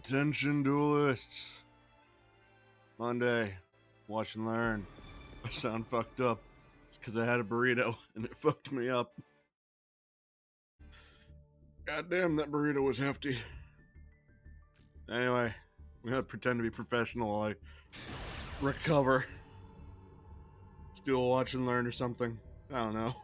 Attention duelists. Monday, watch and learn. I sound fucked up. It's because I had a burrito and it fucked me up. Goddamn, that burrito was hefty. Anyway, we gotta pretend to be professional while I recover. Let's do a watch and learn or something. I don't know.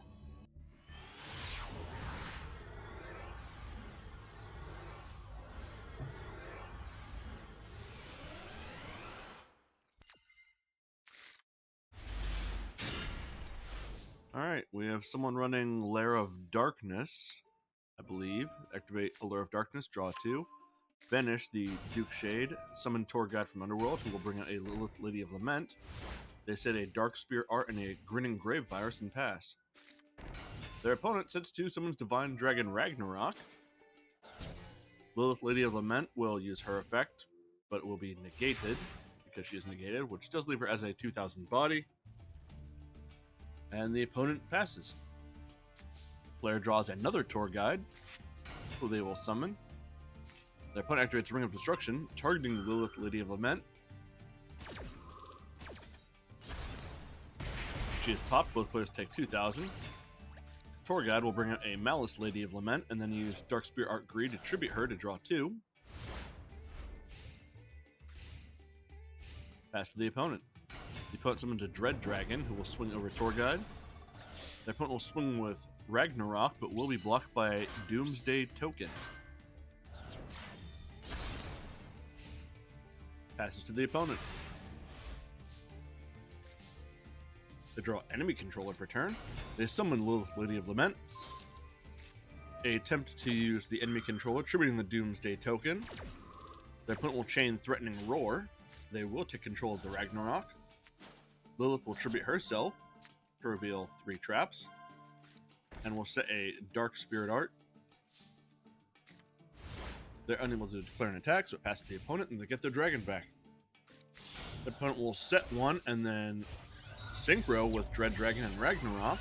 Alright, we have someone running Lair of Darkness, I believe. Activate a Lair of Darkness, draw 2. Banish the Duke Shade, summon Tour Guide from Underworld, who will bring out a Lilith Lady of Lament. They set a Dark Spirit Art and a Grinning Grave Virus and pass. Their opponent sets 2, summons Divine Dragon Ragnarok. Lilith Lady of Lament will use her effect, but it will be negated, because she is negated, which does leave her as a 2000 body. And the opponent passes. Player draws another Tour Guide, who they will summon. Their opponent activates Ring of Destruction, targeting the Lilith Lady of Lament. She is popped, both players take 2,000. Tour Guide will bring out a Malice Lady of Lament, and then use Dark Spirit Art Greed to tribute her to draw 2. Pass to the opponent. The opponent summons a Dread Dragon, who will swing over Tour Guide. The opponent will swing with Ragnarok, but will be blocked by a Doomsday Token. Passes to the opponent. They draw enemy controller for turn. They summon Lilith Lady of Lament. They attempt to use the enemy controller, tributing the Doomsday Token. Their opponent will chain Threatening Roar. They will take control of the Ragnarok. Lilith will tribute herself to reveal 3 traps. And will set a Dark Spirit Art. They're unable to declare an attack, so it passes to the opponent, and they get their dragon back. The opponent will set 1, and then synchro with Dread Dragon and Ragnarok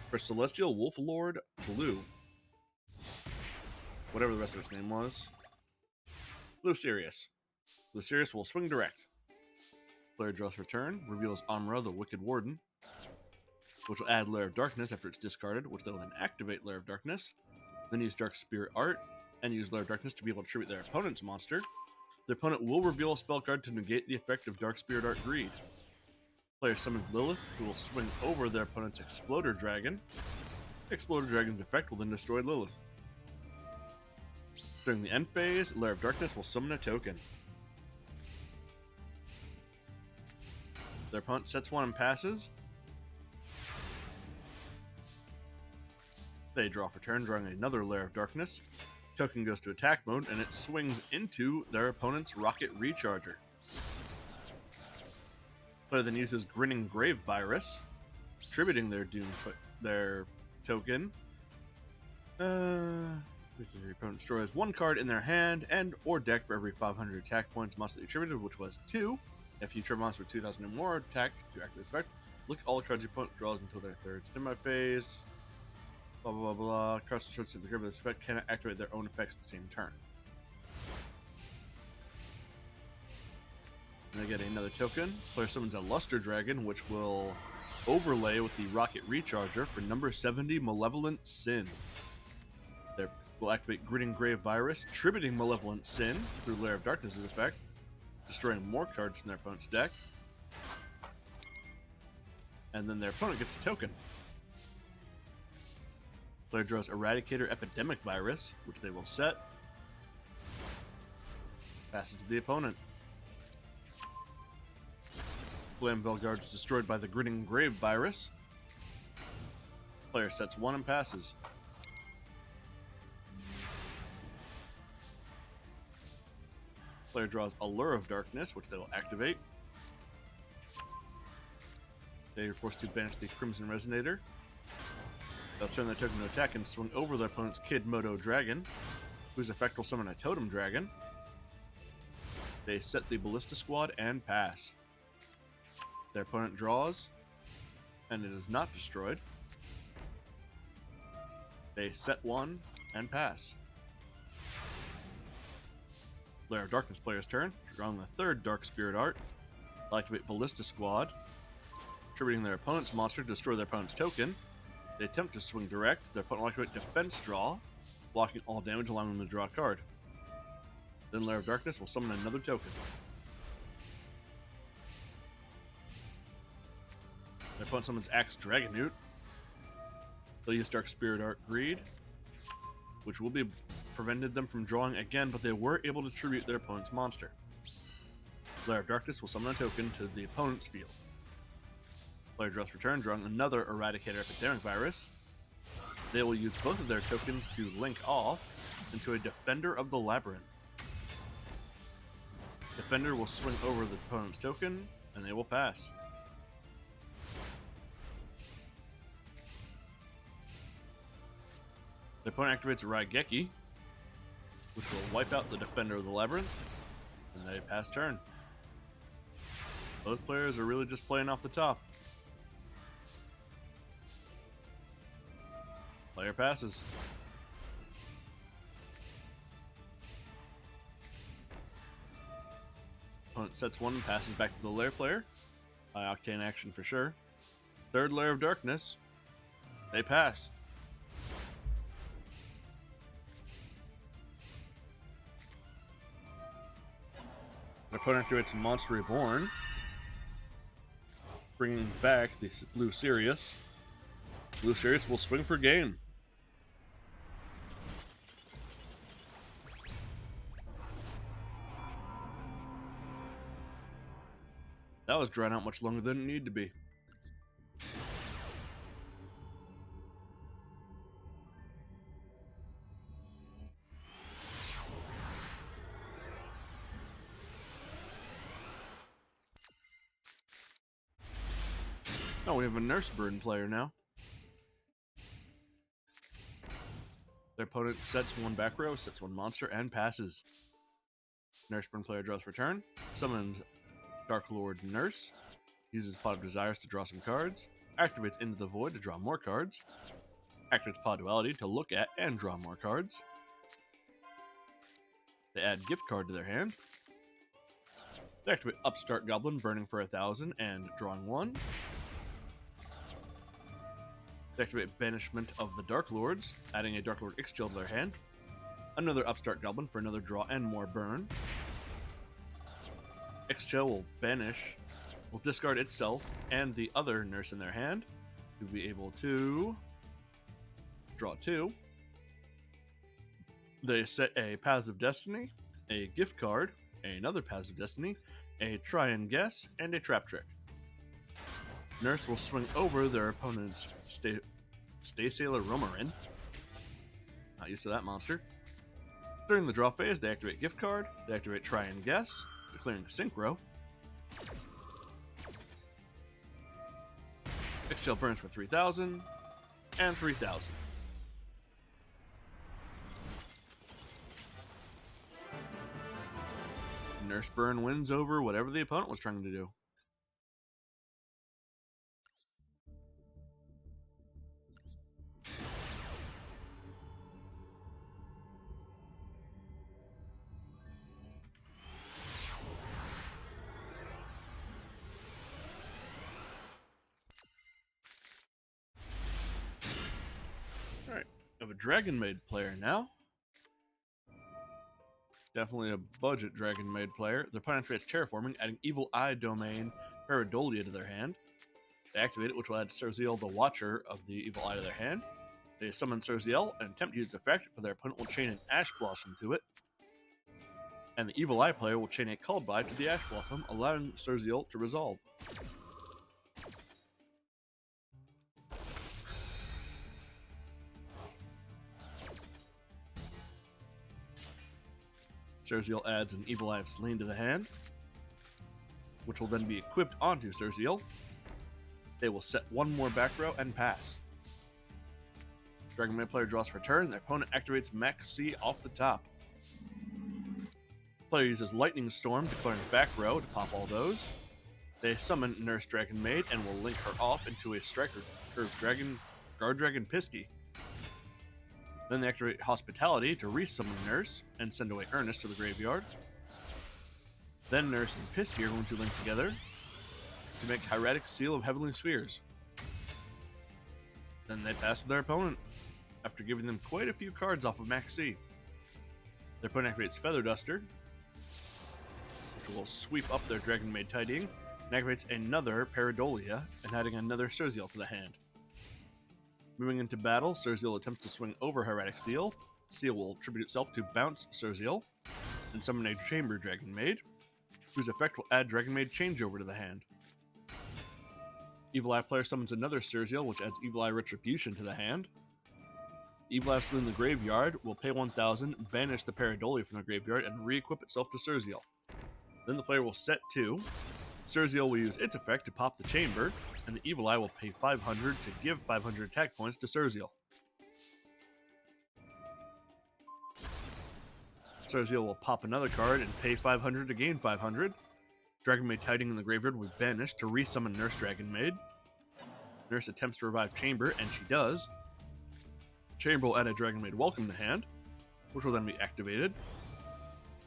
for Celestial Wolflord Blue. Whatever the rest of its name was. Blue Sirius. Blue Sirius will swing direct. Player draws for turn, reveals Amra, the Wicked Warden, which will add Lair of Darkness after it's discarded, which they will then activate Lair of Darkness, then use Dark Spirit Art, and use Lair of Darkness to be able to tribute their opponent's monster. Their opponent will reveal a spell card to negate the effect of Dark Spirit Art Greed. Player summons Lilith, who will swing over their opponent's Exploder Dragon. Exploder Dragon's effect will then destroy Lilith. During the end phase, Lair of Darkness will summon a token. Their opponent sets 1 and passes. They draw for turn, drawing another Lair of Darkness. Token goes to attack mode, and it swings into their opponent's Rocket Recharger. Player then uses Grinning Grave Virus, tributing their token. Your opponent destroys 1 card in their hand and or deck for every 500 attack points monster attributed, which was 2. If you trigger monster with 2,000 or more attack to activate this effect, look at all the cards your opponent draws until their 3rd standby phase. Blah blah blah blah. Cards destroyed to the grave of this effect cannot activate their own effects at the same turn. And they get another token. Player summons a Luster Dragon, which will overlay with the Rocket Recharger for number 70 Malevolent Sin. They will activate Grinning Grave Virus, tributing Malevolent Sin through Lair of Darkness' effect, destroying more cards from their opponent's deck. And then their opponent gets a token. Player draws Eradicator Epidemic Virus, which they will set. Passes to the opponent. Glam Velguard is destroyed by the Grinning Grave Virus. Player sets 1 and passes. Player draws Allure of Darkness, which they will activate. They are forced to banish the Crimson Resonator. They'll turn their token to attack and swing over their opponent's Kid Moto Dragon, whose effect will summon a Totem Dragon. They set the Ballista Squad and pass. Their opponent draws, and it is not destroyed. They set 1 and pass. Lair of Darkness player's turn. Drawing the third Dark Spirit Art. They'll activate Ballista Squad. Attributing their opponent's monster to destroy their opponent's token. They attempt to swing direct. Their opponent will activate Defense Draw, blocking all damage, allowing them to draw a card. Then Lair of Darkness will summon another token. Their opponent summons Axe Dragonute. They'll use Dark Spirit Art Greed, which will be prevented them from drawing again, but they were able to tribute their opponent's monster. Lair of Darkness will summon a token to the opponent's field. Player draws for turn, drawing another Eradicator Epidemic Virus. They will use both of their tokens to link off into a Defender of the Labyrinth. Defender will swing over the opponent's token, and they will pass. The opponent activates Raigeki, which will wipe out the Defender of the Labyrinth, and they pass turn. Both players are really just playing off the top. Player passes. Opponent sets one and passes back to the Lair player. High octane action for sure. Third Lair of Darkness. They pass. Their opponent activates Monster Reborn, bringing back the Blue Sirius. Blue Sirius will swing for game. That was drawn out much longer than it needed to be. Oh, we have a Nurse Burn player now. Their opponent sets one back row, sets one monster, and passes. Nurse Burn player draws for turn, summons Dark Lord Nurse, uses Pot of Desires to draw some cards, activates Into the Void to draw more cards, activates Pod Duality to look at and draw more cards. They add Gift Card to their hand. They activate Upstart Goblin, burning for 1,000 and drawing one. They activate Banishment of the Dark Lords, adding a Dark Lord Ixchel to their hand. Another Upstart Goblin for another draw and more burn. Ixchel will discard itself and the other nurse in their hand to be able to draw two. They set a Paths of Destiny, a Gift Card, another Paths of Destiny, a Try and Guess, and a Trap Trick. Nurse will swing over their opponent's Stay Sailor Romarin. Not used to that monster. During the draw phase, they activate Gift Card, they activate Try and Guess, declaring Synchro. Ixchel burns for 3,000 and 3,000. Nurse Burn wins over whatever the opponent was trying to do. Alright, I have a Dragon Maid player now. Definitely a budget Dragon Maid player. Their opponent activates Terraforming, adding Evil Eye Domain Paradolia to their hand. They activate it, which will add Cerziel the Watcher of the Evil Eye to their hand. They summon Cerziel and attempt to use the effect, but their opponent will chain an Ash Blossom to it. And the Evil Eye player will chain a Cullbite to the Ash Blossom, allowing Cerziel to resolve. Cerziel adds an Evil Eye of Selene to the hand, which will then be equipped onto Cerziel. They will set one more back row and pass. Dragon Maid player draws for turn, their opponent activates Max C off the top. Player uses Lightning Storm, declaring back row to pop all those. They summon Nurse Dragon Maid and will link her off into a Striker Curved Dragon, Guard Dragon Pisky. Then they activate Hospitality to resummon Nurse and send away Ernest to the graveyard. Then Nurse and Pisty are going to link together to make Hieratic Seal of Heavenly Spheres. Then they pass to their opponent, after giving them quite a few cards off of Max C. Their opponent activates Feather Duster, which will sweep up their Dragon Maid Tidying, and activates another Pareidolia, and adding another Surzeal to the hand. Moving into battle, Surzeal attempts to swing over Hieratic Seal. Seal will tribute itself to bounce Surzeal, and summon a Chamber Dragon Maid, whose effect will add Dragon Maid Changeover to the hand. Evil Eye player summons another Surzeal, which adds Evil Eye Retribution to the hand. Evil Eye still in the graveyard will pay 1,000, banish the Pareidolia from the graveyard, and re-equip itself to Surzeal. Then the player will set 2. Surzeal will use its effect to pop the chamber, and the Evil Eye will pay 500 to give 500 attack points to Surzeal. Surzeal will pop another card and pay 500 to gain 500. Dragon Maid Tiding in the graveyard will be banished to resummon Nurse Dragon Maid. Nurse attempts to revive Chamber, and she does. Chamber will add a Dragon Maid Welcome to hand, which will then be activated.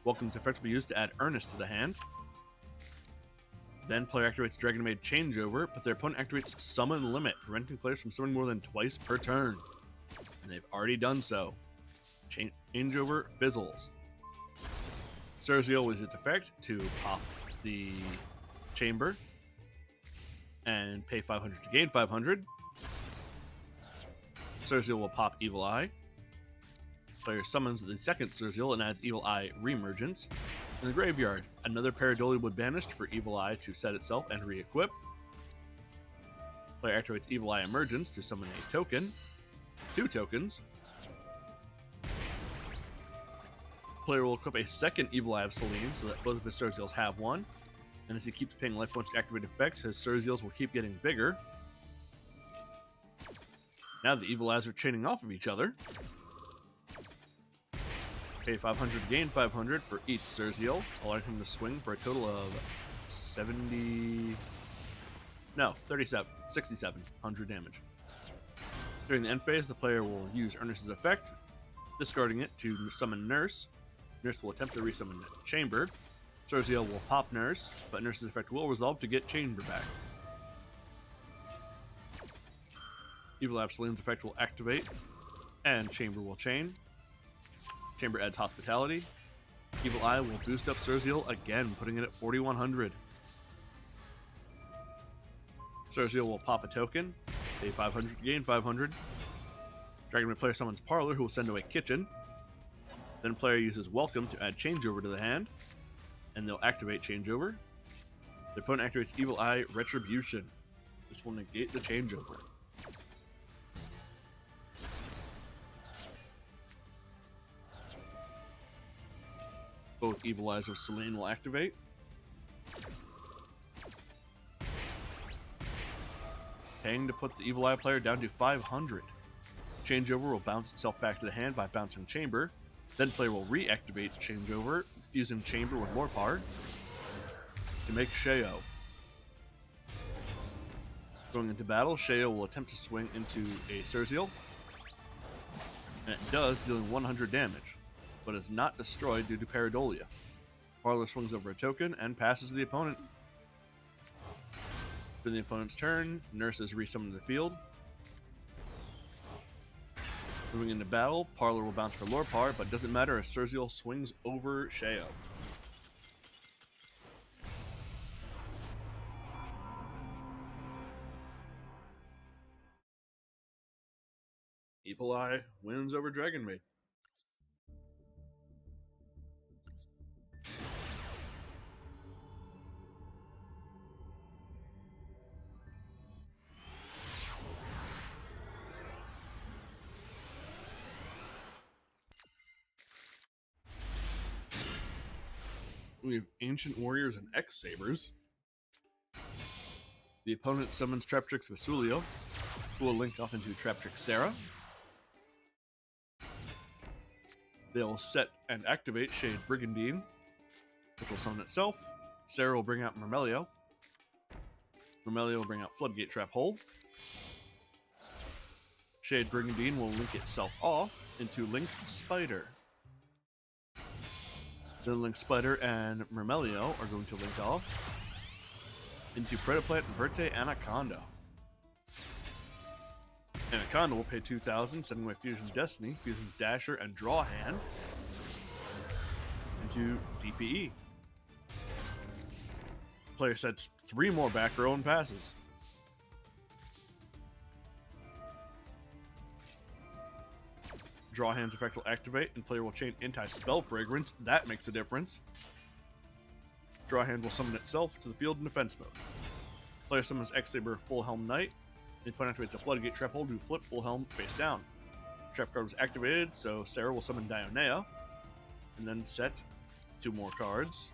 Welcome's effect will be used to add Earnest to the hand. Then player activates Dragon Maid Changeover, but their opponent activates Summon Limit, preventing players from summoning more than twice per turn. And they've already done so. Changeover fizzles. Surzeal will use its effect to pop the chamber and pay 500 to gain 500. Surzeal will pop Evil Eye. Player summons the second Surzeal and adds Evil Eye Reemergence. In the graveyard, another Pareidolia would banished for Evil Eye to set itself and re-equip. Player activates Evil Eye Emergence to summon a token. 2 tokens. Player will equip a second Evil Eye of Selene so that both of his Surzeals have one. And as he keeps paying life points to activate effects, his Surzeals will keep getting bigger. Now the Evil Eyes are chaining off of each other. Pay 500 to gain 500 for each Surzeal, allowing him to swing for a total of 6,700 damage. During the end phase, the player will use Earnest's effect, discarding it to summon Nurse. Nurse will attempt to resummon Chamber. Surzeal will pop Nurse, but Nurse's effect will resolve to get Chamber back. Evil Eye of Selene's effect will activate, and Chamber will chain. Chamber adds Hospitality. Evil Eye will boost up Surzeal again, putting it at 4,100. Surzeal will pop a token, pay 500 to gain 500. Dragon Maid player summons Parlor, who will send away Kitchen. Then player uses Welcome to add Changeover to the hand, and they'll activate Changeover. The opponent activates Evil Eye Retribution. This will negate the Changeover. Both Evil Eyes of Selene will activate. Paying to put the Evil Eye player down to 500. Changeover will bounce itself back to the hand by bouncing Chamber. Then player will reactivate Changeover, fusing Chamber with Lorpar to make Sheo. Going into battle, Sheo will attempt to swing into a Surzeal, and it does, dealing 100 damage, but is not destroyed due to Pareidolia. Parlor swings over a token and passes to the opponent. During the opponent's turn, Nurse is resummoned to the field. Moving into battle, Parlor will bounce for Lorpar, but doesn't matter as Surzeal swings over Sheo. Evil Eye wins over Dragon Maid. We have Ancient Warriors and X-Sabers. The opponent summons Traptrix Vesulio, who will link off into Traptrix Sarah. They will set and activate Shade Brigandine, which will summon itself. Sarah will bring out Mermelio. Mermelio will bring out Floodgate Trap Hole. Shade Brigandine will link itself off into Linked Spider. Then Link Spider and Mermelio are going to link off into Predaplant, Verte, Anaconda. Anaconda will pay 2,000, sending away Fusion Destiny, Fusion Dasher, and Draw Hand into DPE. Player sets 3 more back row and passes. Draw Hand's effect will activate, and player will chain Anti-Spell Fragrance. That makes a difference. Draw Hand will summon itself to the field in defense mode. Player summons X-Saber Full Helm Knight. The opponent activates a Floodgate Trap Hole to flip Full Helm face down. Trap card was activated, so Sarah will summon Dionea, and then set 2 more cards.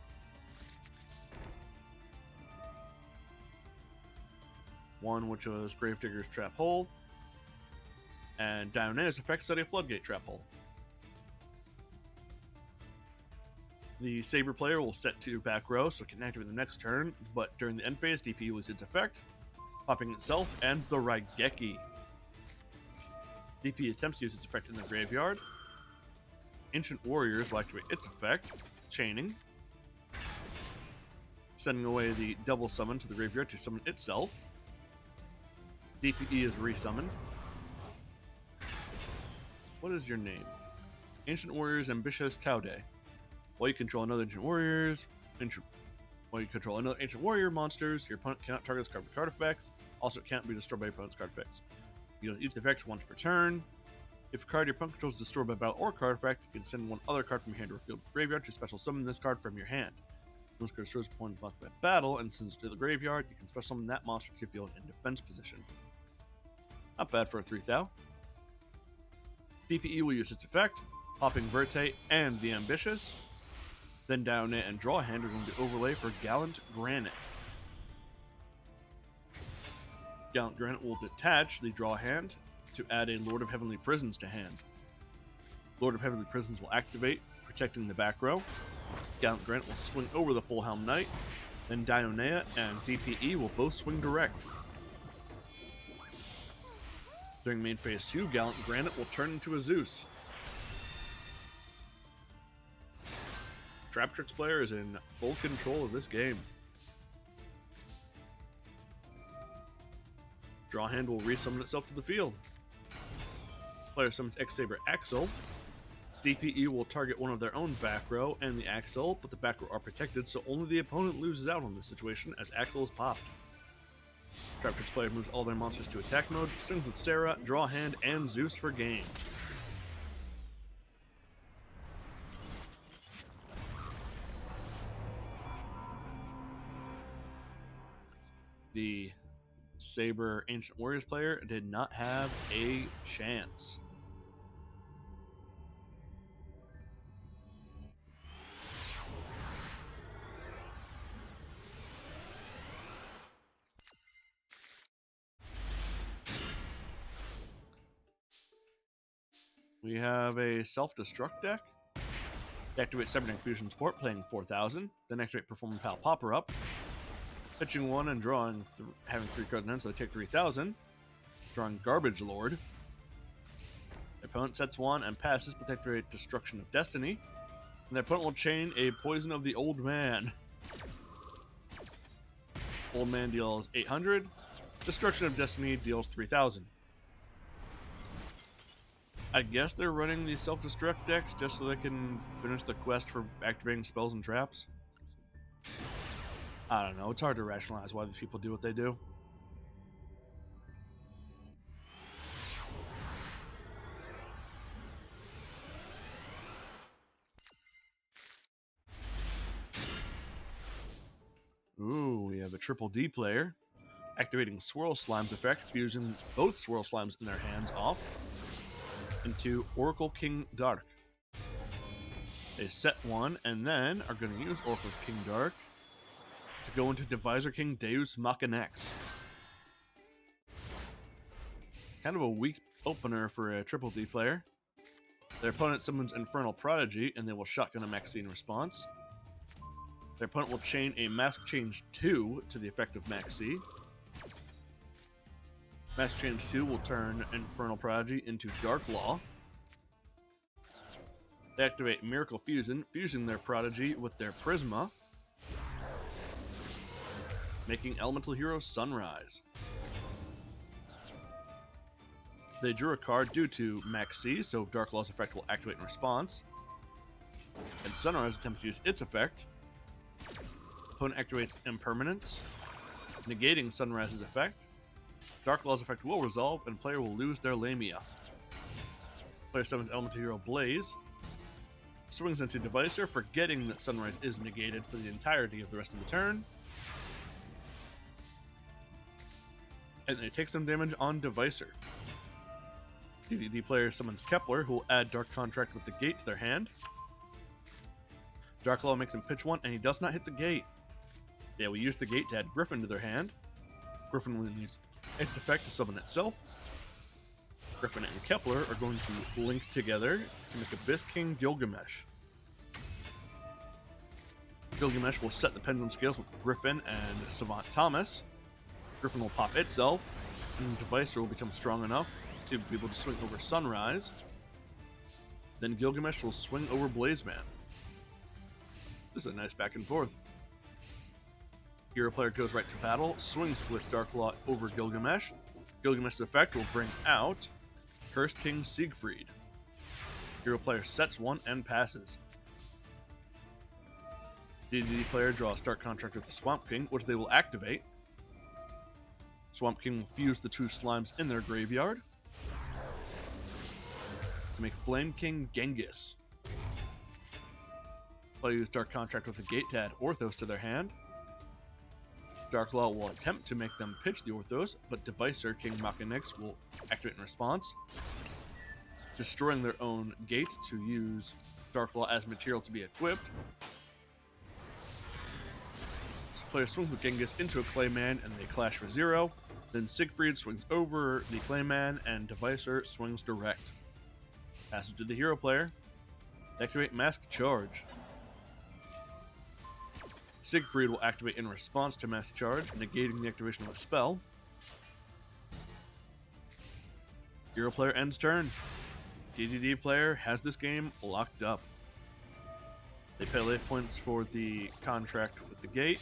One which was Gravedigger's Trap Hole, and Dionea's effect set a Floodgate Trap Hole. The Saber player will set 2 back row, so it can activate the next turn, but during the end phase, DP loses its effect, popping itself and the Raigeki. DP attempts to use its effect in the graveyard. Ancient Warriors will activate its effect, chaining, sending away the double summon to the graveyard to summon itself. DPE is resummoned. What is your name? Ancient Warriors Ambitious Cowday. While you control another Ancient Warriors, while you control another Ancient Warrior monsters, your opponent cannot target this card with card effects. Also, it can't be destroyed by your opponent's card effects. You can use the effects once per turn. If a card your opponent controls is destroyed by battle or card effect, you can send one other card from your hand to a field graveyard to special summon this card from your hand. When this card destroys a opponent's monster by battle and sends it to the graveyard, you can special summon that monster to your field in defense position. Not bad for a 3-thou. DPE will use its effect, popping Verte and the Ambitious. Then Dionea and Draw Hand are going to overlay for Gallant Granite. Gallant Granite will detach the Draw Hand to add a Lord of Heavenly Prisons to hand. Lord of Heavenly Prisons will activate, protecting the back row. Gallant Granite will swing over the Full Helm Knight. Then Dionea and DPE will both swing direct. During main phase 2, Gallant Granite will turn into a Zeus. Traptrix player is in full control of this game. Draw Hand will resummon itself to the field. Player summons X-Saber Axel. DPE will target one of their own back row and the Axel, but the back row are protected, so only the opponent loses out on this situation as Axel is popped. Traptrix player moves all their monsters to attack mode, swings with Sarah, Draw Hand, and Zeus for game. The Saber Ancient Warriors player did not have a chance. We have a self-destruct deck. Activate Cybernetic Fusion support, playing 4,000. Then activate Performing Pal Popper Up. Pitching 1 and drawing, having 3 cards in hand, so they take 3,000. Drawing Garbage Lord. Their opponent sets 1 and passes, but they activate Destruction of Destiny. And their opponent will chain a Poison of the Old Man. Old Man deals 800. Destruction of Destiny deals 3,000. I guess they're running these self-destruct decks just so they can finish the quest for activating spells and traps. I don't know, it's hard to rationalize why these people do what they do. Ooh, we have a Triple D player. Activating Swirl Slime's effect, fusing both Swirl Slimes in their hands off into Oracle King Dark. They set 1 and then are going to use Oracle King Dark to go into Divisor King Deus Machinax. Kind of a weak opener for a Triple D player. Their opponent summons Infernal Prodigy and they will shotgun a Maxi in response. Their opponent will chain a Mask Change 2 to the effect of Maxi. Mask Change 2 will turn Infernal Prodigy into Dark Law. They activate Miracle Fusion, fusing their Prodigy with their Prisma, making Elemental Hero Sunrise. They drew a card due to Max C, so Dark Law's effect will activate in response. And Sunrise attempts to use its effect. Opponent activates Impermanence, negating Sunrise's effect. Dark Law's effect will resolve, and player will lose their Lamia. Player summons Elemental Hero Blaze, swings into Devicer, forgetting that Sunrise is negated for the entirety of the rest of the turn. And they take some damage on Devicer. DDD player summons Kepler, who will add Dark Contract with the gate to their hand. Dark Law makes him pitch one, and he does not hit the gate. They will use the gate to add Griffin to their hand. Griffin will use its effect to summon itself. Griffin and Kepler are going to link together to make Abyss King Gilgamesh. Gilgamesh will set the pendulum scales with Griffin and Savant Thomas. Griffin will pop itself, and Devicer will become strong enough to be able to swing over Sunrise. Then Gilgamesh will swing over Blazeman. This is a nice back and forth. Hero player goes right to battle, swings with Dark Law over Gilgamesh. Gilgamesh's effect will bring out Cursed King Siegfried. Hero player sets one and passes. DDD player draws Dark Contract with the Swamp King, which they will activate. Swamp King will fuse the two slimes in their graveyard to make Flame King Genghis. Player use Dark Contract with the Gate to add Orthos to their hand. Dark Law will attempt to make them pitch the Orthos, but Devicer King Machinix will activate in response, destroying their own gate to use Dark Law as material to be equipped. Player swings with Genghis into a Clayman and they clash for 0. Then Siegfried swings over the Clayman and Devicer swings direct. Passes to the hero player. Activate Mask Charge. Siegfried will activate in response to Mask Charge, negating the activation of a spell. Hero player ends turn. DDD player has this game locked up. They pay life points for the contract with the gate,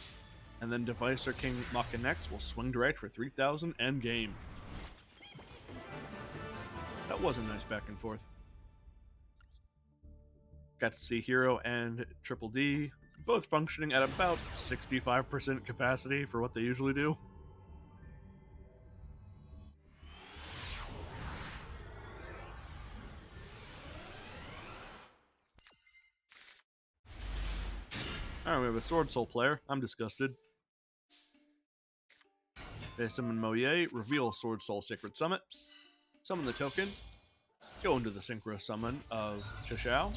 and then Devicer King Machinix will swing direct for 3,000 end game. That was a nice back and forth. Got to see Hero and Triple D both functioning at about 65% capacity for what they usually do. Alright, we have a Sword Soul player. I'm disgusted. They summon Moye, reveal Sword Soul Sacred Summit, summon the token, go into the Synchro Summon of Chishao.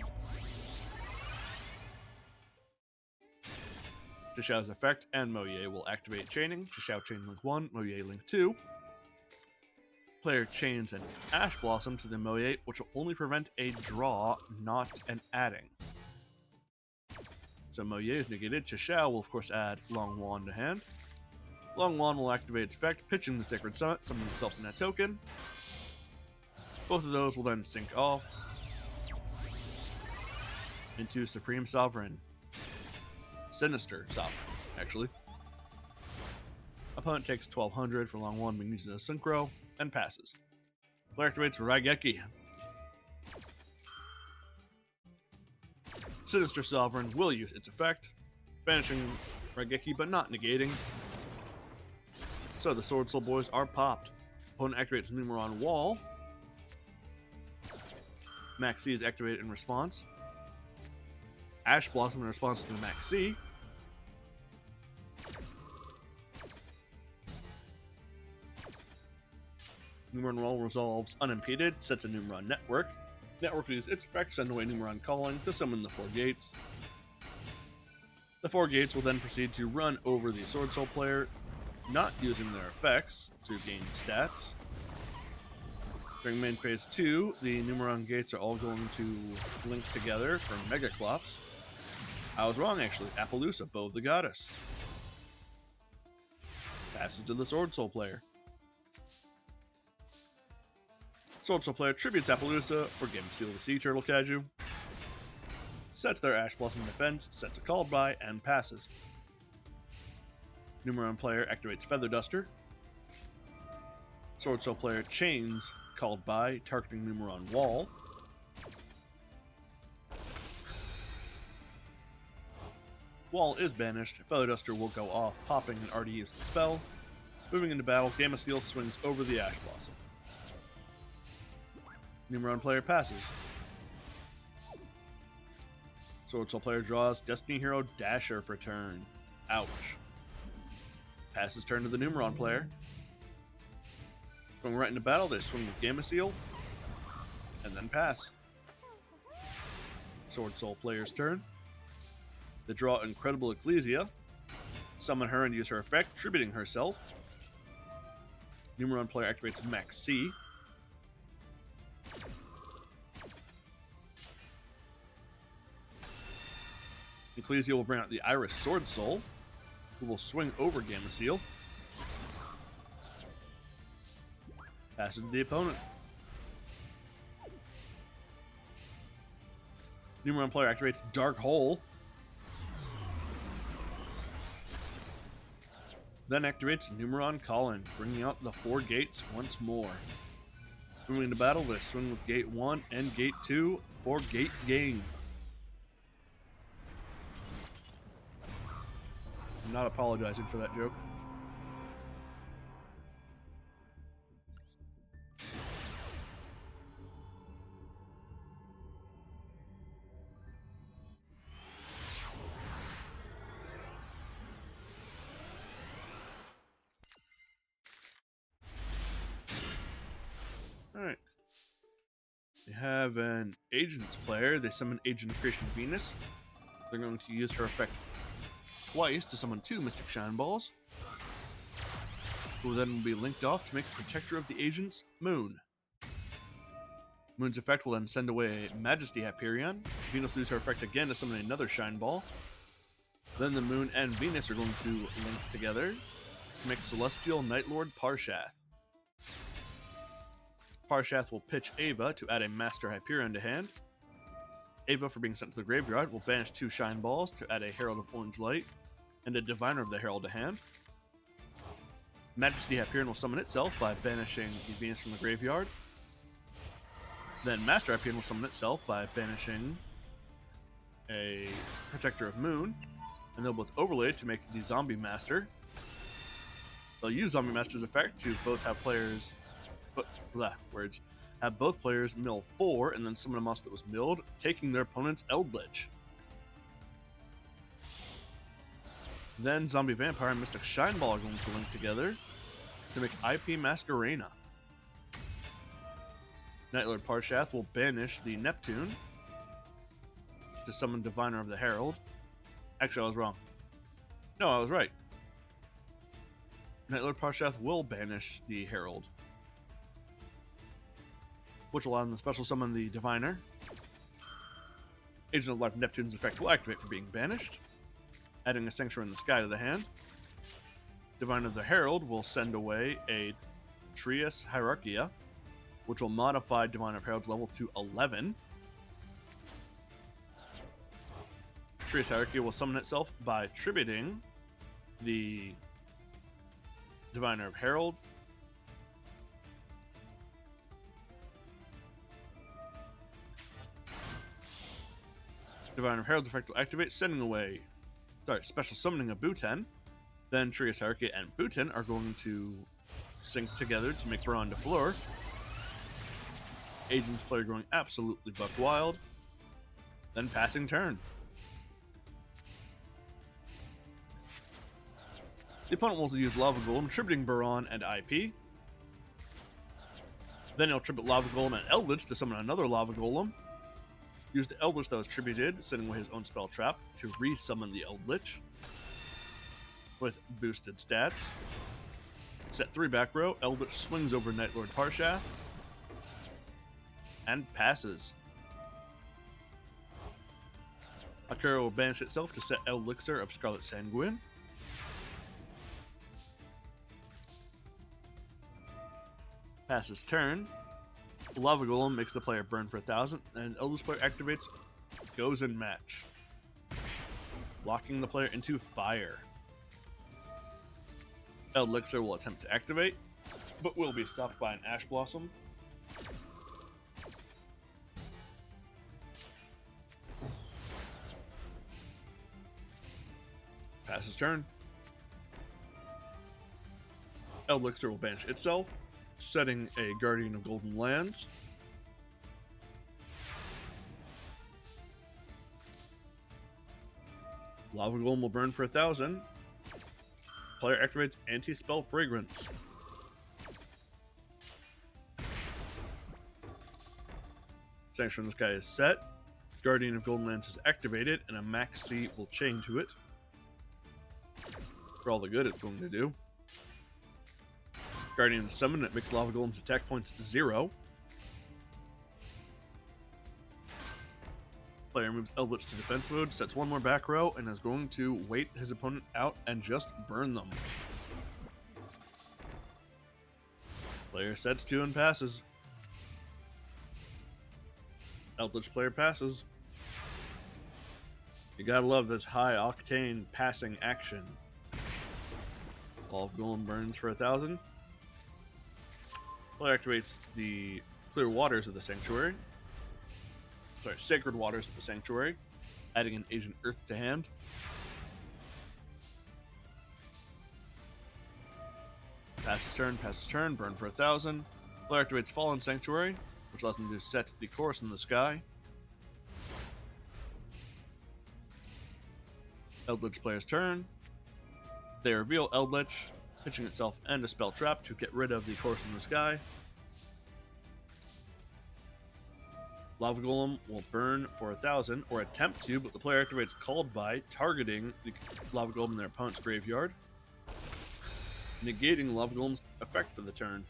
Chishao's effect and Moye will activate chaining. Chishao chain link 1, Moye link 2. Player chains an Ash Blossom to the Moye, which will only prevent a draw, not an adding. So Moye is negated. Chishao will of course add Long Wand to hand. Long Wand will activate its effect, pitching the Sacred Summit, summon itself in that token. Both of those will then sync off into Supreme Sovereign. Sinister Sovereign, actually. Opponent takes 1200 for Long Wand being used as a synchro, and passes. Player activates Raigeki. Sinister Sovereign will use its effect, banishing Raigeki but not negating. So the Sword Soul boys are popped. Opponent activates Numeron Wall. Max C is activated in response. Ash Blossom in response to the Max C. Numeron Wall resolves unimpeded, sets a Numeron Network. Network will use its effect, send away Numeron Calling to summon the 4 gates. The 4 gates will then proceed to run over the Sword Soul player, not using their effects to gain stats. During main phase 2, the Numeron gates are all going to link together for Megaclops. I was wrong, actually. Appaloosa, Bow of the Goddess. Passes to the Sword Soul player. Sword Soul player tributes Appaloosa for Game Seal the Sea Turtle Kaiju. sets their Ash Blossom defense, sets a Called By, and passes. Numeron player activates Feather Duster. Sword Soul player chains Called By, targeting Numeron Wall. Wall is banished. Feather Duster will go off, popping an already used spell. Moving into battle, Gamma Steel swings over the Ash Blossom. Numeron player passes. Sword Soul player draws Destiny Hero Dasher for turn. Ouch. Passes turn to the Numeron player. Going right into battle, they swing with Gamma Seal, and then pass. Sword Soul player's turn. They draw Incredible Ecclesia, summon her and use her effect, tributing herself. Numeron player activates Max C. Ecclesia will bring out the Iris Sword Soul, who will swing over Gamma Seal. Passes to the opponent. Numeron player activates Dark Hole. Then activates Numeron Calling, bringing out the 4 gates once more. Moving into battle, they swing with Gate 1 and Gate 2 for Gate Gain. I'm not apologizing for that joke. Alright. They have an Agents player. They summon Agent Creation Venus. They're going to use her effect twice to summon 2 Mystic Shine Balls, who then will be linked off to make Protector of the Agents Moon. Moon's effect will then send away Majesty Hyperion. Venus loses her effect again to summon another Shine Ball. Then the Moon and Venus are going to link together to make Celestial Nightlord Parshath. Parshath will pitch Ava to add a Master Hyperion to hand. Ava, for being sent to the graveyard, will banish 2 Shine Balls to add a Herald of Orange Light and a Diviner of the Herald to hand. Majesty Hyperion will summon itself by banishing the Venus from the graveyard. Then Master Hyperion will summon itself by banishing a Protector of Moon, and they'll both overlay to make the Zombie Master. They'll use Zombie Master's effect to both have players... have both players mill 4 and then summon a monster that was milled, taking their opponent's Eldritch. Then Zombie Vampire and Mystic Shine Ball are going to link together to make IP Masquerena. Nightlord Parshath will banish the Neptune to summon Diviner of the Herald. Actually, I was wrong. No, I was right. Nightlord Parshath will banish the Herald, which will allow them to special summon the Diviner. Agent of Life Neptune's effect will activate for being banished, adding a Sanctuary in the Sky to the hand. Diviner of the Herald will send away a Trias Hierarchia, which will modify Diviner of Herald's level to 11. Trias Hierarchia will summon itself by tributing the Diviner of Herald. Diviner of Herald's effect will activate, special summoning a Buten. Then Trias Hierarchy and Buten are going to sync together to make Baron de Fleur. Agents player going absolutely buck wild. Then passing turn. The opponent will use Lava Golem, tributing Baron and IP. Then he'll tribute Lava Golem and Eldritch to summon another Lava Golem. Use the Eldritch that was tributed, sending away his own spell trap to re-summon the Eldritch with boosted stats. Set 3 back row, Eldritch swings over Nightlord Parshath and passes. Akira will banish itself to set Elixir of Scarlet Sanguine. Passes turn. Lava Golem makes the player burn for 1,000, and Eldritch player activates goes in match, locking the player into fire. Elixir will attempt to activate, but will be stopped by an Ash Blossom. Passes turn. Elixir will banish itself, setting a Guardian of Golden Lands. Lava Golem will burn for 1,000. Player activates Anti-Spell Fragrance. Sanctuary in the Sky is set. Guardian of Golden Lands is activated, and a Maxi will chain to it. For all the good it's going to do. Guardian is summoned, it makes Lava Golem's attack points 0. Player moves Eldritch to defense mode, sets one more back row, and is going to wait his opponent out and just burn them. Player sets 2 and passes. Eldritch player passes. You gotta love this high octane passing action. Lava Golem burns for 1,000. Player activates the Clear Waters of the Sanctuary. Sorry, Sacred Waters of the Sanctuary, adding an Ancient Earth to hand. Passes turn, burn for 1,000. Player activates Fallen Sanctuary, which allows him to set the Chorus in the Sky. Eldritch player's turn. They reveal Eldritch, pitching itself and a spell trap to get rid of the Chorus in the Sky. Lava Golem will burn for 1,000, or attempt to, but the player activates Called By, targeting the Lava Golem in their opponent's graveyard, negating Lava Golem's effect for the turn.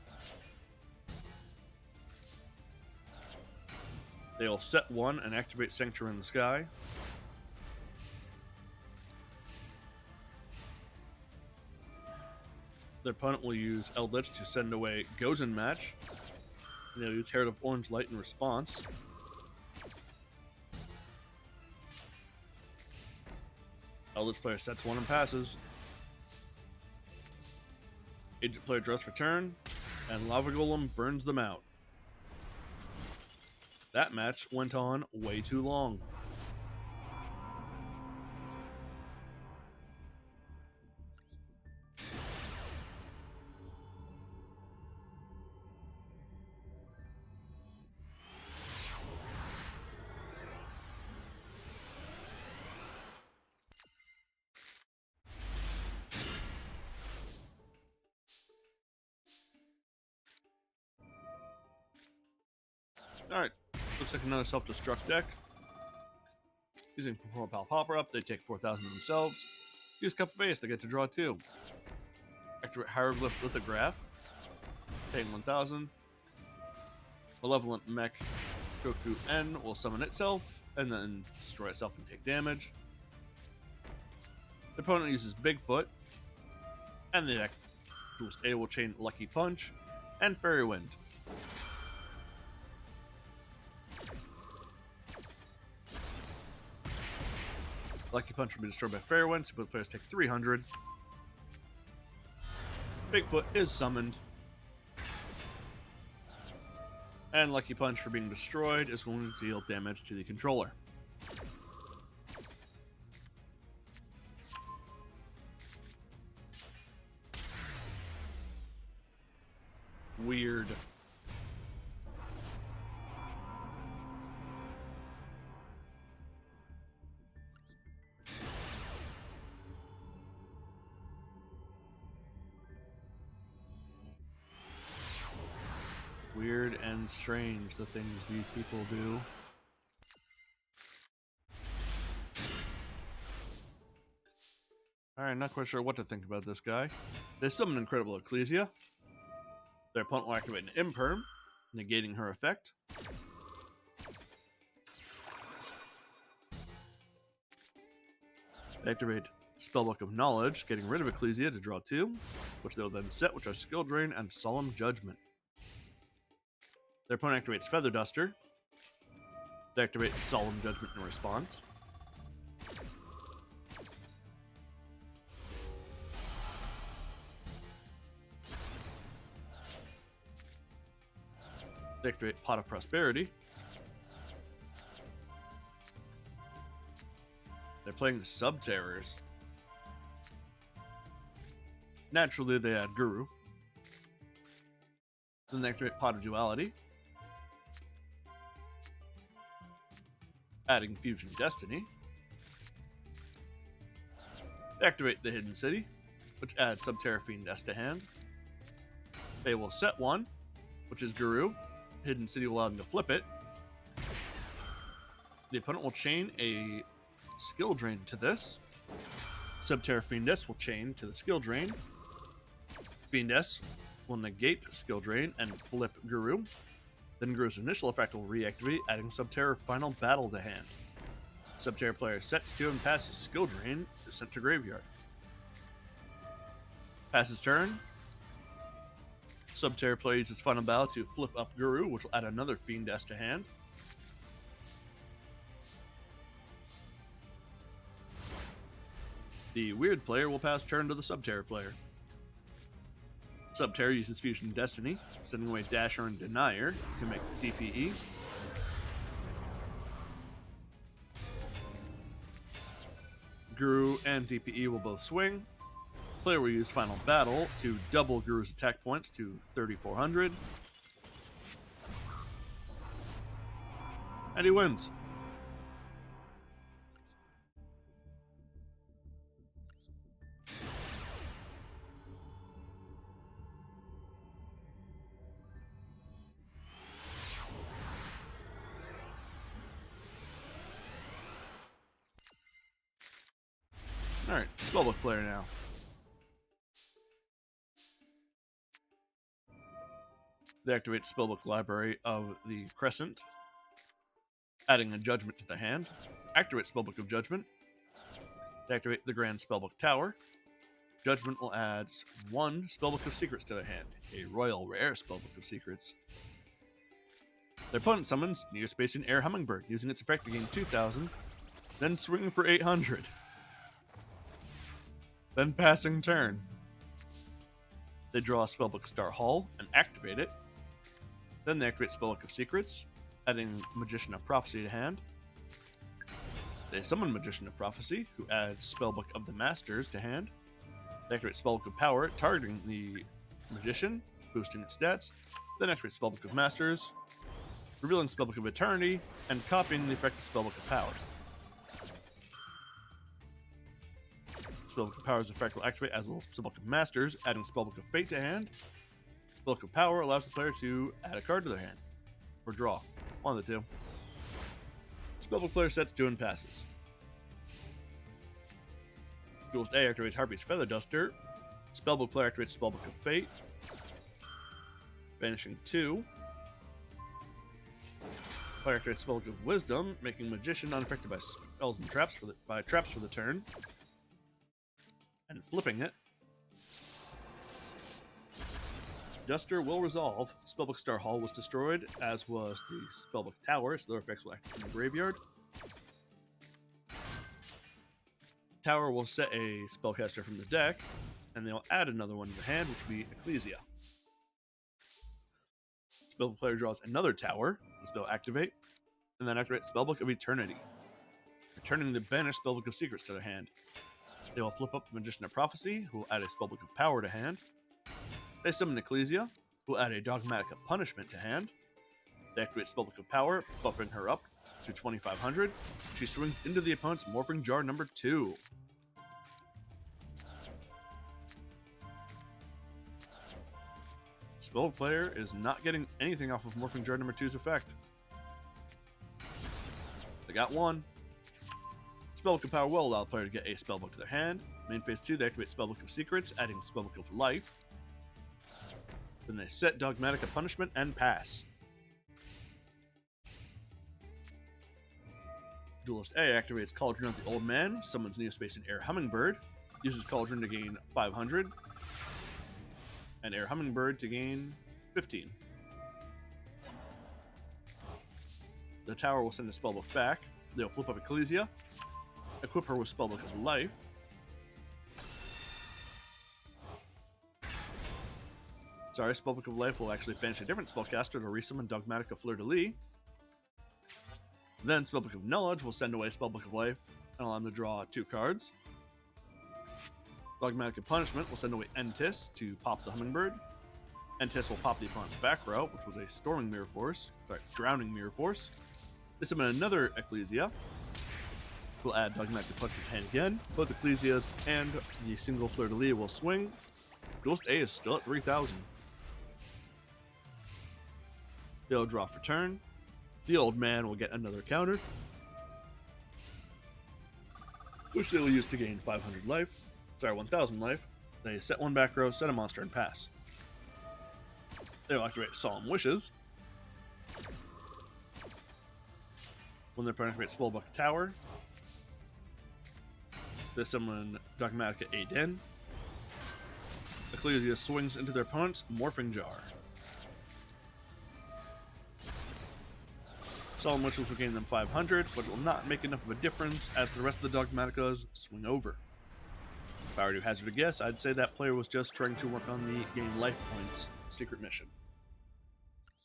They will set 1 and activate Sanctuary in the Sky. Their opponent will use Eldritch to send away Goes in Match. And they'll use Herald of Orange Light in response. Eldritch player sets 1 and passes. Agent player draws for turn, and Lava Golem burns them out. That match went on way too long. Alright, looks like another self-destruct deck. Using Perform Pal Popper Up, they take 4,000 themselves. Use Cup of Ace, they get to draw 2. Activate Hieroglyph Lithograph, paying 1,000. Malevolent Mech Goku N will summon itself, and then destroy itself and take damage. The opponent uses Bigfoot, and the Duelist A will chain Lucky Punch and Fairy Wind. Lucky Punch will be destroyed by Fairy Wind, so both players take 300. Bigfoot is summoned. And Lucky Punch, for being destroyed, is going to deal damage to the controller. Weird. Weird and strange, the things these people do. Alright, not quite sure what to think about this guy. They summon Incredible Ecclesia. Their opponent will activate an Imperm, negating her effect. They activate Spellbook of Knowledge, getting rid of Ecclesia to draw 2, which they will then set, which are Skill Drain and Solemn Judgment. Their opponent activates Feather Duster. They activate Solemn Judgment in response. They activate Pot of Prosperity. They're playing Sub-Terrors. Naturally, they add Guru. Then they activate Pot of Duality. Adding Fusion Destiny. They activate the Hidden City, which adds Sub-Terra Fiendess to hand. They will set one, which is Guru. Hidden City will allow them to flip it. The opponent will chain a skill drain to this. Sub-Terra Fiendess will chain to the skill drain. Fiendess will negate skill drain and flip Guru. Then Guru's initial effect will reactivate, adding Sub-Terra Final Battle to hand. Sub-Terra player sets 2 and passes skill drain is sent to graveyard. Passes turn. Sub-Terra player uses Final Battle to flip up Guru, which will add another Fiendess to hand. The Weird player will pass turn to the Sub-Terra player. Sub-Terra uses Fusion Destiny, sending away Dasher and Denier to make DPE. Guru and DPE will both swing. Player will use Final Battle to double Guru's attack points to 3,400. And he wins. Alright, Spellbook player now. They activate Spellbook Library of the Crescent, adding a Judgment to the hand. Activate Spellbook of Judgment. They activate the Grand Spellbook Tower. Judgment will add 1 Spellbook of Secrets to their hand, a Royal Rare Spellbook of Secrets. Their opponent summons Neospacing Air Hummingbird, using its effect to gain 2,000, then swing for 800. Then passing turn. They draw a Spellbook Star Hall and activate it. Then they activate Spellbook of Secrets, adding Magician of Prophecy to hand. They summon Magician of Prophecy, who adds Spellbook of the Masters to hand. They activate Spellbook of Power, targeting the Magician, boosting its stats. Then activate Spellbook of Masters, revealing Spellbook of Eternity, and copying the effect of Spellbook of Power. Spellbook of Power's effect will activate as will Spellbook of Masters, adding Spellbook of Fate to hand. Spellbook of Power allows the player to add a card to their hand, or draw, one of the two. Spellbook player sets 2 and passes. Duelist A activates Harpy's Feather Duster. Spellbook player activates Spellbook of Fate, banishing 2. Player activates Spellbook of Wisdom, making Magician unaffected by spells and traps for the turn, and flipping it. Duster will resolve. Spellbook Star Hall was destroyed, as was the Spellbook Tower, so their effects will act in the graveyard. Tower will set a spellcaster from the deck, and they'll add another one to the hand, which will be Ecclesia. Spellbook player draws another tower, which they'll activate, and then activate Spellbook of Eternity, returning the banished Spellbook of Secrets to their hand. They will flip up the Magician of Prophecy, who will add a Spellbook of Power to hand. They summon Ecclesia, who will add a Dogmatic of Punishment to hand. They activate Spellbook of Power, buffing her up to 2,500. She swings into the opponent's Morphing Jar number 2. Spellbook player is not getting anything off of Morphing Jar number 2's effect. They got 1. Spellbook of Power will allow the player to get a Spellbook to their hand. Main phase 2, they activate Spellbook of Secrets, adding Spellbook of Life. Then they set Dogmatic of Punishment and pass. Duelist A activates Cauldron of the Old Man, summons Neospacing Air Hummingbird, uses Cauldron to gain 500, and Air Hummingbird to gain 15. The tower will send a spellbook back. They'll flip up Ecclesia, equip her with Spellbook of Life. Sorry, Spellbook of Life will actually banish a different spellcaster to resummon Dogmatic of Fleur-de-Lis. Then Spellbook of Knowledge will send away Spellbook of Life and allow them to draw 2 cards. Dogmatic of Punishment will send away Entis to pop the Hummingbird. Entis will pop the opponent's back row, which was a Drowning Mirror Force. They summon another Ecclesia. We'll add Dogmatic Punishment to hand again. Both Ecclesias and the single Fleur-de-Lis will swing. Ghost A is still at 3,000. They'll draw for turn. The old man will get another counter, which they will use to gain 1,000 life. They set 1 back row, set a monster, and pass. They will activate Solemn Wishes. When their opponent activates Spellbook Tower, they summon Dogmatica Aiden. Ecclesia swings into their opponent's Morphing Jar. Solemn Wishes will gain them 500, but it will not make enough of a difference as the rest of the Dogmaticas swing over. If I were to hazard a guess, I'd say that player was just trying to work on the gain life points secret mission.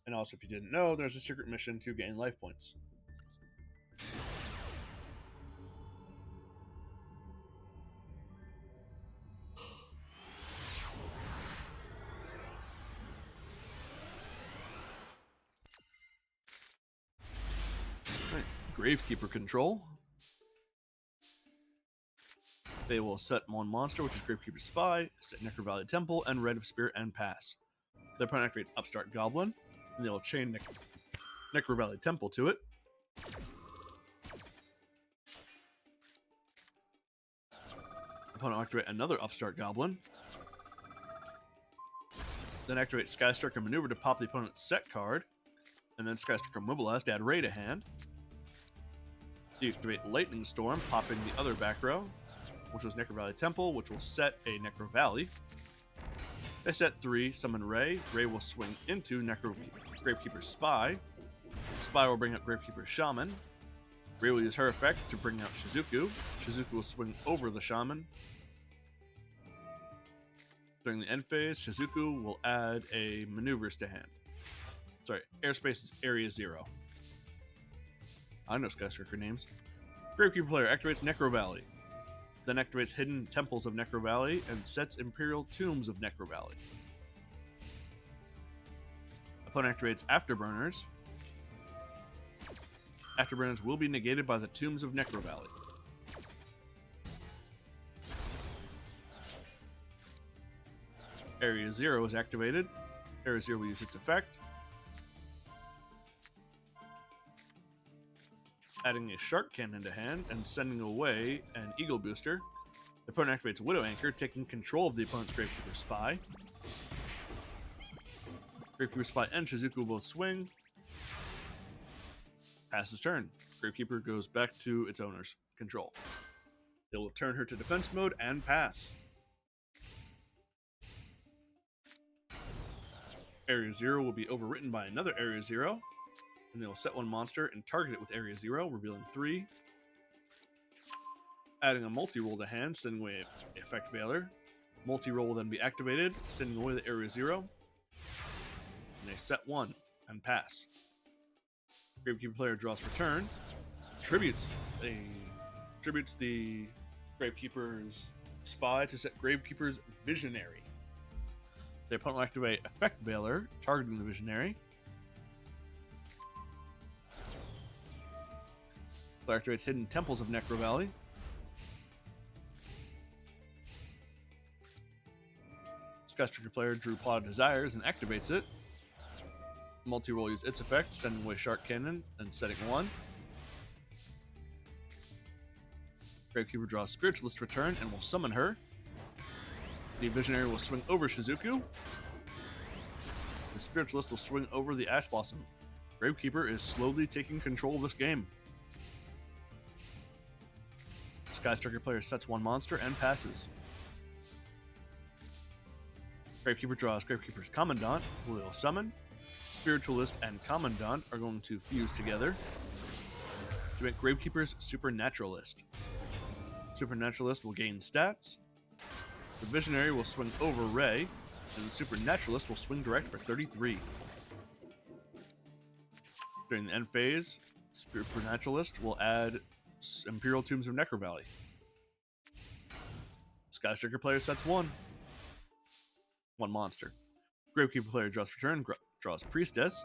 And also, if you didn't know, there's a secret mission to gain life points. Gravekeeper control. They will set 1 monster, which is Gravekeeper Spy, set Necro Valley Temple, and Red of Spirit, and pass. Their opponent activates Upstart Goblin, and they will chain Necro Valley Temple to it. Opponent will activate another Upstart Goblin. Then activate Skystriker Maneuver to pop the opponent's set card, and then Skystriker Mobilize to add Ray to hand. You activate Lightning Storm, popping the other back row, which was Necro Valley Temple, which will set a Necro Valley. They set 3, summon Ray. Ray will swing into Gravekeeper Spy. Spy will bring up Gravekeeper Shaman. Ray will use her effect to bring out Shizuku. Shizuku will swing over the Shaman. During the end phase, Shizuku will add a Maneuvers to hand. Sorry, Airspace is Area 0. I know Skystriker names. Gravekeeper player activates Necro Valley. Then activates Hidden Temples of Necro Valley and sets Imperial Tombs of Necro Valley. Opponent activates Afterburners. Afterburners will be negated by the Tombs of Necro Valley. Area 0 is activated. Area 0 will use its effect, adding a Shark Cannon to hand and sending away an Eagle Booster. The opponent activates Widow Anchor, taking control of the opponent's Gravekeeper Spy. Gravekeeper Spy and Shizuku both swing. Passes turn. Gravekeeper goes back to its owner's control. They will turn her to defense mode and pass. Area 0 will be overwritten by another Area 0. And they will set 1 monster and target it with Area 0, revealing 3. Adding a multi-roll to hand, sending away Effect Veiler. Multi-roll will then be activated, sending away the Area 0. And they set 1 and pass. Gravekeeper player draws for turn. Tributes the Gravekeeper's Spy to set Gravekeeper's Visionary. The opponent will activate Effect Veiler, targeting the Visionary. Player activates Hidden Temples of Necro Valley. Skystriker player drew Plot of Desires and activates it. Multi-roll use its effect, sending away Shark Cannon and setting 1. Gravekeeper draws Spiritualist Return and will summon her. The Visionary will swing over Shizuku. The Spiritualist will swing over the Ash Blossom. Gravekeeper is slowly taking control of this game. Skystriker player sets 1 monster and passes. Gravekeeper draws Gravekeeper's Commandant, who will summon. Spiritualist and Commandant are going to fuse together. activate Gravekeeper's Supernaturalist. Supernaturalist will gain stats. The Visionary will swing over Ray, and the Supernaturalist will swing direct for 33. During the end phase, Supernaturalist will add Imperial Tombs of Necro Valley. Skystriker player sets one monster. Gravekeeper player draws for turn, draws Priestess.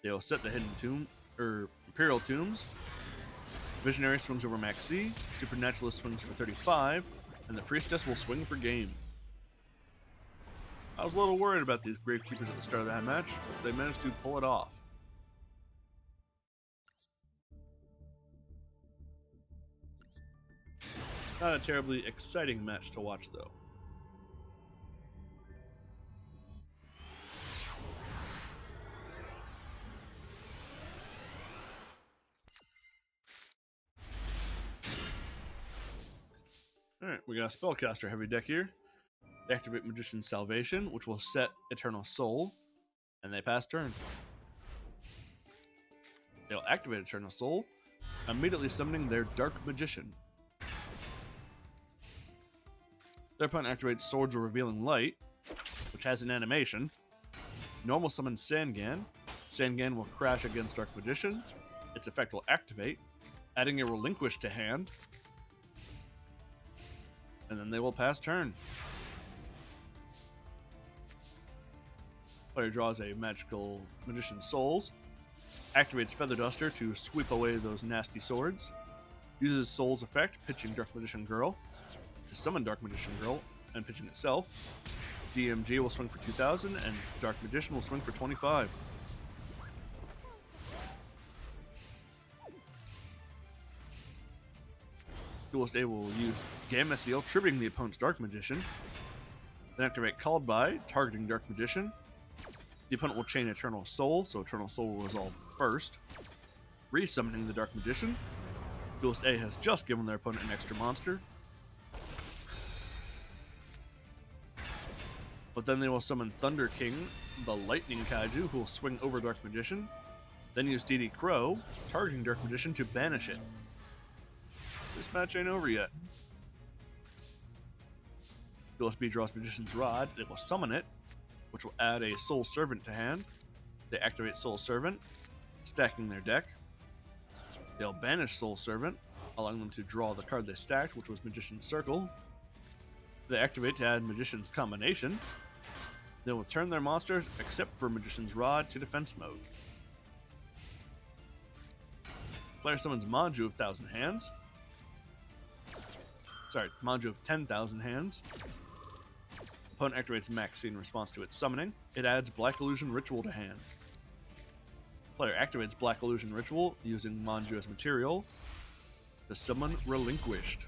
They will set the hidden tomb, Imperial Tombs. Visionary swings over Max C, Supernaturalist swings for 35, and the Priestess will swing for game. I was a little worried about these Gravekeepers at the start of that match, but they managed to pull it off. Not a terribly exciting match to watch, though. Alright, we got a Spellcaster heavy deck here. They activate Magician's Salvation, which will set Eternal Soul, and they pass turn. They'll activate Eternal Soul, immediately summoning their Dark Magician. Their opponent activates Swords of Revealing Light, which has an animation. Normal summon Sangan. Sangan will crash against Dark Magician. Its effect will activate, adding a Relinquish to hand. And then they will pass turn. Player draws a magical Magician's Souls. Activates Feather Duster to sweep away those nasty swords. Uses Soul's effect, pitching Dark Magician Girl, to summon Dark Magician Girl and pitching itself. DMG will swing for 2,000 and Dark Magician will swing for 25. Duelist A will use Gamma Seal, triggering the opponent's Dark Magician. Then activate Called By, targeting Dark Magician. The opponent will chain Eternal Soul, so Eternal Soul will resolve first. Resummoning the Dark Magician. Duelist A has just given their opponent an extra monster. But then they will summon Thunder King, the Lightning Kaiju, who will swing over Dark Magician. Then use DD Crow, targeting Dark Magician to banish it. This match ain't over yet. Duelist B draws Magician's Rod. They will summon it, which will add a Soul Servant to hand. They activate Soul Servant, stacking their deck. They'll banish Soul Servant, allowing them to draw the card they stacked, which was Magician's Circle. They activate to add Magician's Combination. They will turn their monsters, except for Magician's Rod, to defense mode. Player summons Manju of 1,000 hands. Sorry, Manju of 10,000 hands. Opponent activates Maxi in response to its summoning. It adds Black Illusion Ritual to hand. Player activates Black Illusion Ritual using Manju as material to summon Relinquished.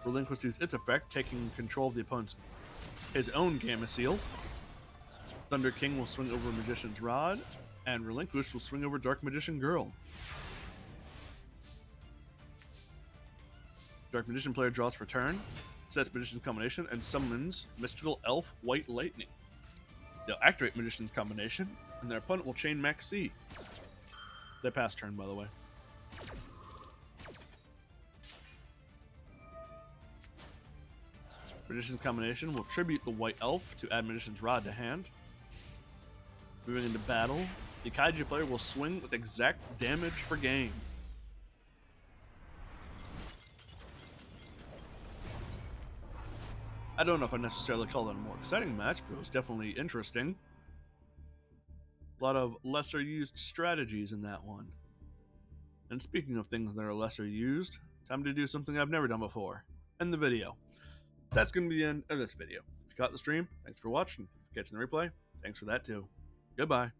Relinquished uses its effect, taking control of the opponent's his own Gamma Seal. Thunder King will swing over Magician's Rod, and Relinquished will swing over Dark Magician Girl. Dark Magician player draws for turn, sets Magician's Combination, and summons Mystical Elf White Lightning. They'll activate Magician's Combination, and their opponent will chain Max C. They pass turn, by the way. Magician's Combination will tribute the White Elf to add Magician's Rod to hand. Moving into battle, the Kaiju player will swing with exact damage for game. I don't know if I necessarily call that a more exciting match, but it was definitely interesting. A lot of lesser used strategies in that one. And speaking of things that are lesser used, time to do something I've never done before. End the video. That's going to be the end of this video. If you caught the stream, thanks for watching. If you're catching the replay, thanks for that too. Goodbye.